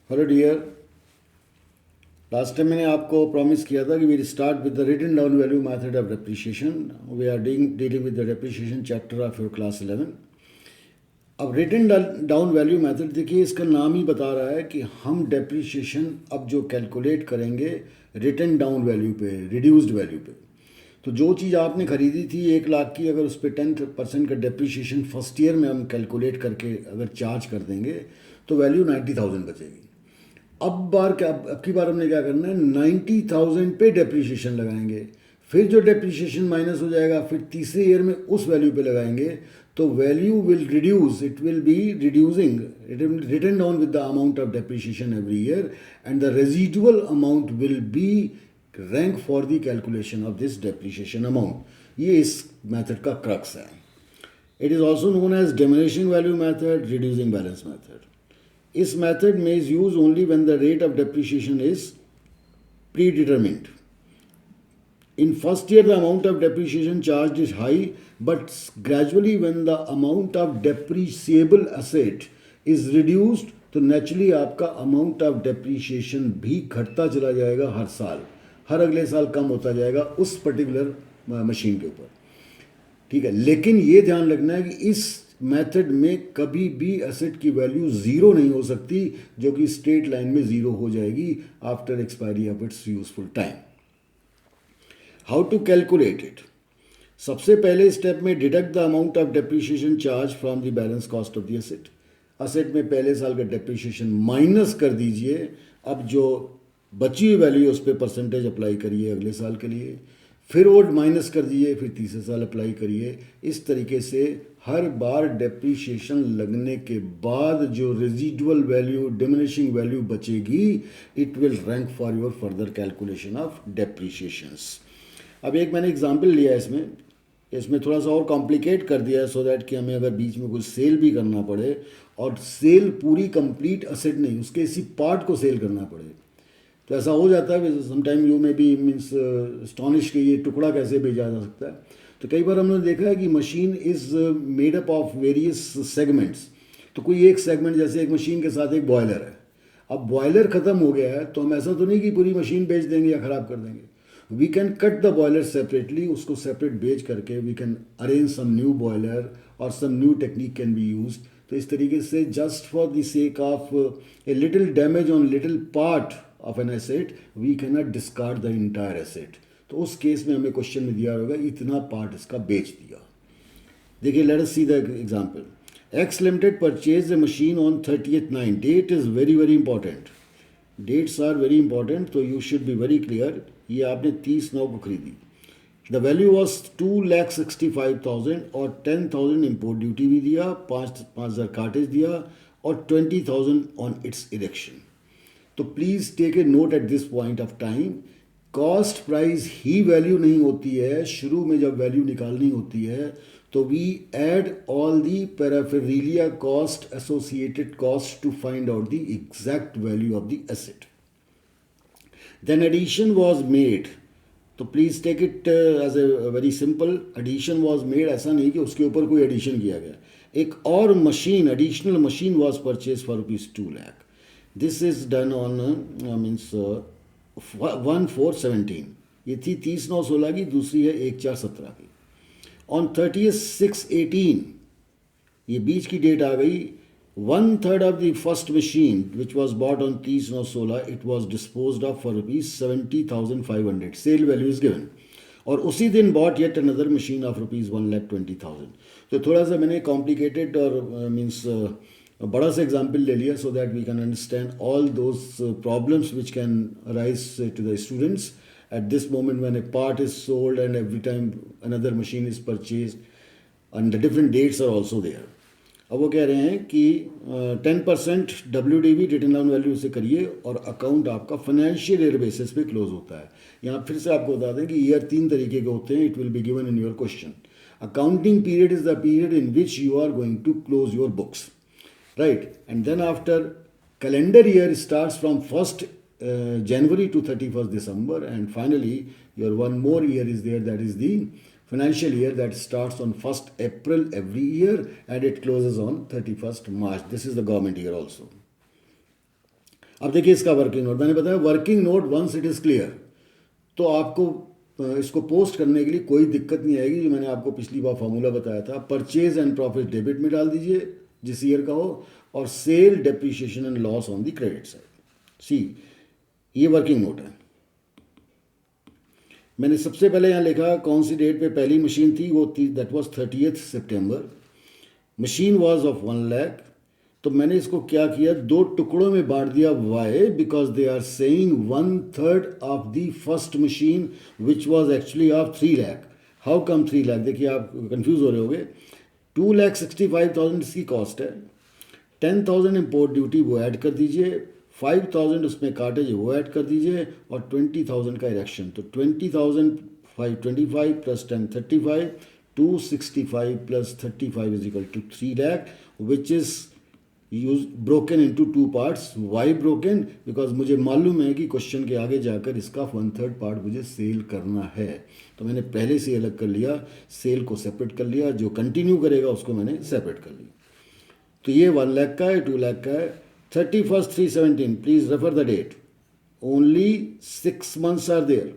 Hello dear. Last time मैंने आपको promise किया था कि we start with the written down value method of depreciation. We are dealing with the depreciation chapter of your class 11। अब written down value method देखिए, इसका नाम ही बता रहा है कि हम डेप्रिसिएशन अब जो कैलकुलेट करेंगे रिटन डाउन वैल्यू पे, रिड्यूस्ड वैल्यू पे। तो जो चीज़ आपने ख़रीदी थी 1 लाख की, अगर उस पर 10% का डेप्रिसिएशन फर्स्ट ईयर में हम कैलकुलेट करके अगर चार्ज कर देंगे तो वैल्यू 90,000 बचेगी। अब की बार हमने क्या करना है, 90,000 पे डेप्रिसिएशन लगाएंगे। फिर जो डेप्रिसिएशन माइनस हो जाएगा फिर तीसरे ईयर में उस वैल्यू पे लगाएंगे, तो value will reduce, it will be reducing, it will written down with the amount of depreciation every year and the residual amount will be rank for the calculation of this depreciation amount. ये इस method का crux है। It is also known as diminishing value method, reducing balance method. इस method में is used only when the rate of depreciation is predetermined. In first year the amount of depreciation charged is high, but gradually when the amount of depreciable asset is reduced तो naturally आपका amount of depreciation भी घटता चला जाएगा हर साल, हर अगले साल कम होता जाएगा उस पर्टिकुलर मशीन के ऊपर। ठीक है, लेकिन ये ध्यान रखना है कि इस मेथड में कभी भी एसेट की वैल्यू ज़ीरो नहीं हो सकती, जो कि स्ट्रेट लाइन में ज़ीरो हो जाएगी after expiry of its useful time. How to calculate it? सबसे पहले स्टेप में deduct the amount of depreciation charge from the balance cost of the asset. Asset में पहले साल का डेप्रिसिएशन माइनस कर दीजिए, अब जो बची हुई वैल्यू उस पर परसेंटेज अप्लाई करिए अगले साल के लिए, फिर वो माइनस कर दीजिए, फिर तीसरे साल अप्लाई करिए। इस तरीके से हर बार डेप्रीशिएशन लगने के बाद जो रेजिडुअल वैल्यू, डिमिनिशिंग वैल्यू बचेगी, it will rank for your further calculation of depreciations. अब एक मैंने एग्जांपल लिया है इसमें थोड़ा सा और कॉम्प्लिकेट कर दिया है, सो दैट कि हमें अगर बीच में कुछ सेल भी करना पड़े, और सेल पूरी कंप्लीट असेट नहीं, उसके इसी पार्ट को सेल करना पड़े, तो ऐसा हो जाता है। समटाइम यू में बी मीन्स स्टॉनिश कि ये टुकड़ा कैसे भेजा जा सकता है। तो कई बार हमने देखा है कि machine is made up of various segments. तो कोई एक सेगमेंट, जैसे एक मशीन के साथ एक बॉयलर है, अब बॉयलर ख़त्म हो गया है तो हम ऐसा तो नहीं कि पूरी मशीन बेच देंगे या ख़राब कर देंगे। We can cut the boiler separately, उसको सेपरेट बेच करके we can arrange some new boiler और some new technique can be use. तो इस तरीके से just for the sake of a little damage on little part of an asset we can not discard the entire asset. तो उस case में हमें question में दिया होगा इतना पार्ट इसका बेच दिया। देखिए, let us see the example. X limited purchase a machine on 30/9। Date is very very important, dates are very important, तो you should be very clear. ये आपने 30/9 को खरीदी। द वैल्यू वॉज 2,65,000 और 10,000 इम्पोर्ट ड्यूटी भी दिया, 5,000 कार्टेज दिया और 20,000 ऑन इट्स इरेक्शन। तो please take a note at this point of time, cost price ही वैल्यू नहीं होती है। शुरू में जब वैल्यू निकालनी होती है तो we add all the paraphernalia cost, associated cost to find out the exact value of the asset. Then addition was made. तो please take it as a very simple, addition was made, ऐसा नहीं कि उसके ऊपर कोई addition किया गया। एक और machine, additional machine was purchase for ₹2 lakh. This is done on means 1/4/17। ये थी 30/9/16 की, दूसरी है 1/4/17 की। ऑन 30/6/18, ये बीच की डेट आ गई, 1/3 of the first machine which was bought on 30/9/16, it was dispose off for ₹70,500। Sale value is given. और उसी दिन bought yet another machine of ₹1,20,000। तो थोड़ा सा मैंने कॉम्प्लिकेटेड और मीन्स बड़ा सा एग्जाम्पल ले लिया, so that we can understand all those problems which can arise to the students at this moment when a part is sold and every time another machine is purchased and the different dates are also there. अब वो कह रहे हैं कि 10% WDV return down value से करिए और account आपका फाइनेंशियल ईयर बेसिस पे क्लोज होता है। यहाँ फिर से आपको बता दें कि ईयर 3 तरीके के होते हैं, it will be given in your question. Accounting period is the period in which you are going to close your books, right? And then after calendar year starts from 1st January to 31st December, and finally your one more year is there, that is the financial year that starts on 1st April every year and it closes on 31st March. This is the government year also. अब देखिए इसका working note, मैंने बताया working note once it is clear तो आपको इसको post करने के लिए कोई दिक्कत नहीं आएगी। जो मैंने आपको पिछली बार फार्मूला बताया था, परचेज एंड प्रॉफिट डेबिट में डाल दीजिए जिस ईयर का हो, और sale depreciation and loss on the credit side. See, ये वर्किंग नोट है। मैंने सबसे पहले यहाँ लिखा कौन सी डेट पे पहली मशीन थी, वो थी that was 30 September. Machine was of 1 lakh. तो मैंने इसको क्या किया, दो टुकड़ों में बांट दिया। Why? Because they are saying 1/3 of the first machine which was actually of 3 lakh. How come 3 lakh? देखिए आप कंफ्यूज हो रहे होगे। 2,65,000 इसकी कॉस्ट है, 10,000 इम्पोर्ट ड्यूटी वो ऐड कर दीजिए, 5,000 उसमें काटेज वो ऐड कर दीजिए, और 20,000 का इरेक्शन। तो 20,525 plus 10 35, 265 plus 35 is equal to 3 lakh, which is use broken into 2 parts. Why broken? Because मुझे मालूम है कि क्वेश्चन के आगे जाकर इसका 1/3 पार्ट मुझे सेल करना है, तो मैंने पहले से अलग कर लिया, सेल को सेपरेट कर लिया, जो कंटिन्यू करेगा उसको मैंने सेपरेट कर लिया। तो ये 1 लाख का है, 2 लाख का है। 31/3/17, please refer the date, only 6 months are there.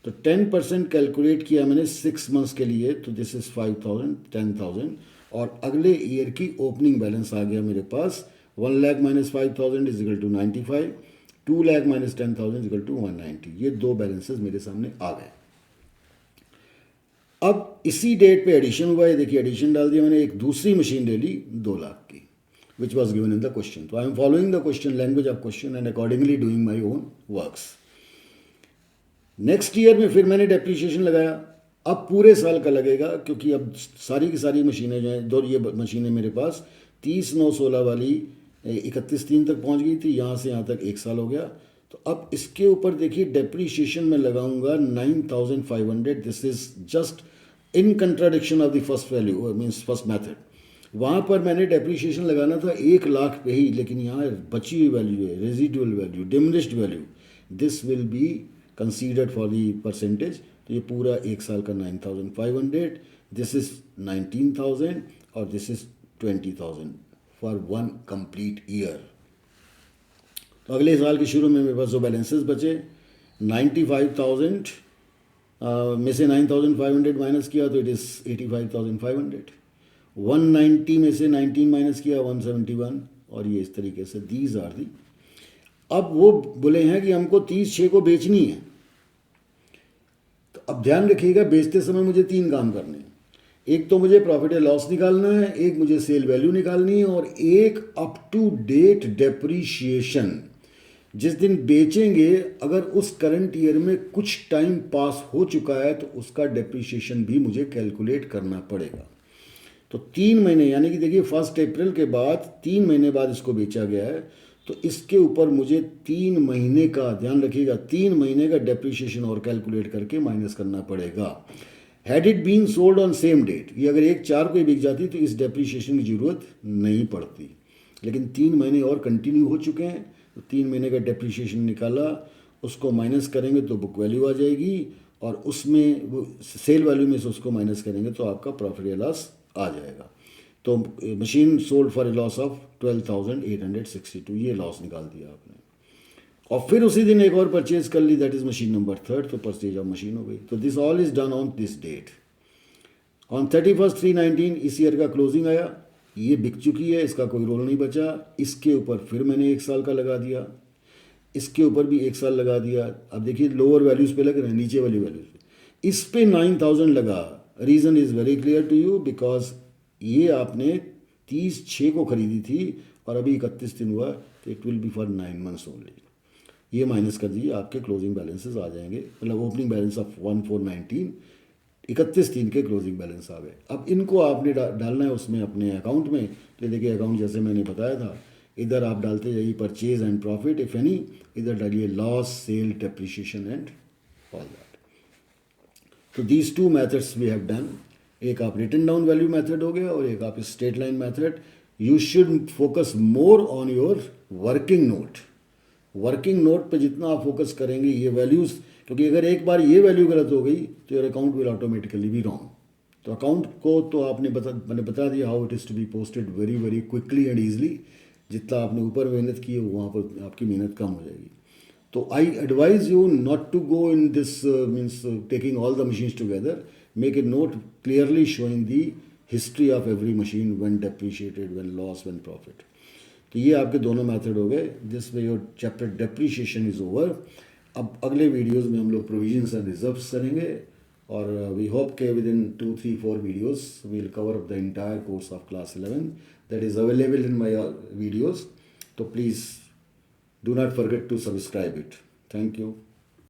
तो 10% कैलकुलेट किया मैंने 6 मंथ्स के लिए, तो दिस इज 5,000, 10,000, और अगले ईयर की ओपनिंग बैलेंस आ गया मेरे पास 1 lakh minus 5,000 is equal to 95, 2 lakh minus 10,000 is equal to 190। ये दो बैलेंसेस मेरे सामने आ गए। अब इसी डेट पे एडिशन हुआ है, देखिए एडिशन डाल दिया मैंने, एक दूसरी मशीन ले ली 2 लाख की, which was given in the question. तो I am following the question, language of question, and accordingly doing my own works. Next year में फिर मैंने डेप्रीशिएशन लगाया। अब पूरे साल का लगेगा, क्योंकि अब सारी की सारी मशीनें जो हैं, दो ये मशीनें मेरे पास 30/9/16 वाली 31/3 तक पहुंच गई थी, यहाँ से यहाँ तक 1 साल हो गया। तो अब इसके ऊपर देखिए डेप्रीशिएशन में लगाऊंगा 9,500। This is just in contradiction of the first value, means first method. वहाँ पर मैंने डेप्रीशिएशन लगाना था 1 लाख पे ही, लेकिन यहाँ बची हुई वैल्यू है, residual value, diminished value, this will be considered for the percentage. तो ये पूरा 1 साल का 9,500, दिस इज 19,000, और this is 20,000 for 1 complete year. तो अगले साल के शुरू में मेरे पास जो बैलेंसेस बचे, 95,000 में से 9,500 माइनस किया तो इट इज़ 85,500, 190 में से 19 माइनस किया 171, और ये इस तरीके से दीज आर दी। अब वो बोले हैं कि हमको 30/6 को बेचनी है। तो अब ध्यान रखिएगा, बेचते समय मुझे 3 काम करने हैं। एक तो मुझे प्रॉफिट एंड लॉस निकालना है, एक मुझे सेल वैल्यू निकालनी है, और एक अप टू डेट डेप्रीशिएशन। जिस दिन बेचेंगे अगर उस करंट ईयर में कुछ टाइम पास हो चुका है तो उसका डेप्रीशिएशन भी मुझे कैलकुलेट करना पड़ेगा। तो 3 महीने, यानी कि देखिए 1 अप्रैल के बाद 3 महीने बाद इसको बेचा गया है, तो इसके ऊपर मुझे 3 महीने का, ध्यान रखिएगा, 3 महीने का डेप्रीशिएशन और कैलकुलेट करके माइनस करना पड़ेगा। Had it been sold on same date, ये अगर 1/4 को ही बिक जाती तो इस डेप्रीशिएशन की ज़रूरत नहीं पड़ती, लेकिन 3 महीने और कंटिन्यू हो चुके हैं, तो 3 महीने का डेप्रीशिएशन निकाला, उसको माइनस करेंगे तो बुक वैल्यू आ जाएगी, और उसमें वो सेल वैल्यू में से उसको माइनस करेंगे तो आपका प्रॉफिट या लॉस आ जाएगा। तो machine sold for a loss of 12,862, ये लॉस निकाल दिया आपने। और फिर उसी दिन एक और परचेज कर ली, दैट इज मशीन नंबर 3, तो परचेज ऑफ मशीन हो गई। तो this all is done on this date. On 31/3/19 इस ईयर का क्लोजिंग आया, ये बिक चुकी है, इसका कोई रोल नहीं बचा। इसके ऊपर फिर मैंने 1 साल का लगा दिया, इसके ऊपर भी 1 साल लगा दिया। अब देखिए लोअर वैल्यूज़ पे लग रहे हैं, नीचे वाली वैल्यूज पे, इस पे 9,000 लगा। Reason is very clear to you, because ये आपने 30/6 को खरीदी थी और अभी 31 दिन हुआ, तो it will B for 9 months only. ये माइनस कर दीजिए, आपके क्लोजिंग बैलेंसेस आ जाएंगे, मतलब ओपनिंग बैलेंस ऑफ 1,419, 31/3 के क्लोजिंग बैलेंस आ गए। अब इनको आपने डालना है उसमें अपने अकाउंट में। तो देखिए अकाउंट जैसे मैंने बताया था, इधर आप डालते जाइए purchase and profit if any, इधर डालिए loss, sale, depreciation and all that. तो these 2 methods we have done. एक आप रिटन डाउन वैल्यू मेथड हो गया और एक आप straight line method. You should focus more on your working note. Working note पे जितना आप फोकस करेंगे ये वैल्यूज़, क्योंकि अगर एक बार ये वैल्यू गलत हो गई तो your account will automatically be wrong. तो अकाउंट को तो मैंने बता दिया how it is to be posted very very quickly and easily. जितना आपने ऊपर मेहनत की है वहाँ पर आपकी मेहनत कम हो जाएगी. So I advise you not to go in this means taking all the machines together. Make a note clearly showing the history of every machine, when depreciated, when loss, when profit. तो ये आपके दोनों method हो गए. This way your chapter depreciation is over. अब अगले videos में हम लोग प्रोविजंस एंड रिजर्व्स करेंगे और वी होप के within 2 3 4 videos we will cover up the entire course of class 11 that is available in my videos. तो please do not forget to subscribe it. Thank you.